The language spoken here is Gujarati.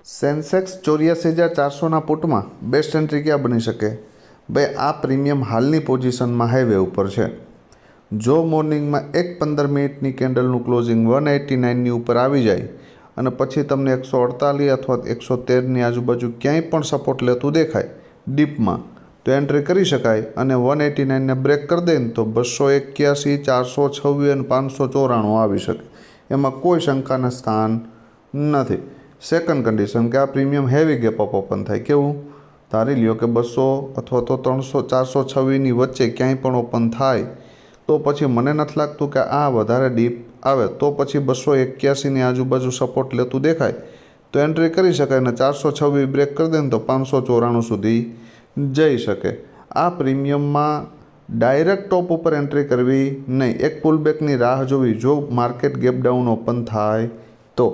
સેન્સેક્સ 84,400ના પુટમાં બેસ્ટ એન્ટ્રી ક્યાં બની શકે? ભાઈ, આ પ્રીમિયમ હાલની પોઝિશનમાં હાઈવે ઉપર છે. જો મોર્નિંગમાં 1:15 કેન્ડલનું ક્લોઝિંગ 189ની ઉપર આવી જાય અને પછી તમને 148 અથવા 113ની આજુબાજુ ક્યાંય પણ સપોર્ટ લેતું દેખાય ડીપમાં, તો એન્ટ્રી કરી શકાય. અને 189ને બ્રેક કરી દે ને તો 281, 426 અને 594 આવી શકે. એમાં કોઈ શંકાના સ્થાન નથી. સેકન્ડ કન્ડિશન કે આ premium heavy gap up open થાય. કેવું? ધારી લ્યો કે 200 અથવા તો 300, 426ની વચ્ચે ક્યાંય પણ ઓપન થાય તો પછી મને નથી લાગતું કે આ વધારે ડીપ આવે. તો પછી 281ની આજુબાજુ સપોર્ટ લેતું દેખાય તો એન્ટ્રી કરી શકાય. અને 426 બ્રેક કરી દે ને તો 594 સુધી જઈ શકે. આ પ્રીમિયમમાં ડાયરેક્ટ ટોપ ઉપર એન્ટ્રી કરવી નહીં, એક પુલબેકની રાહ જોવી જો માર્કેટ ગેપ ડાઉન ઓપન થાય તો.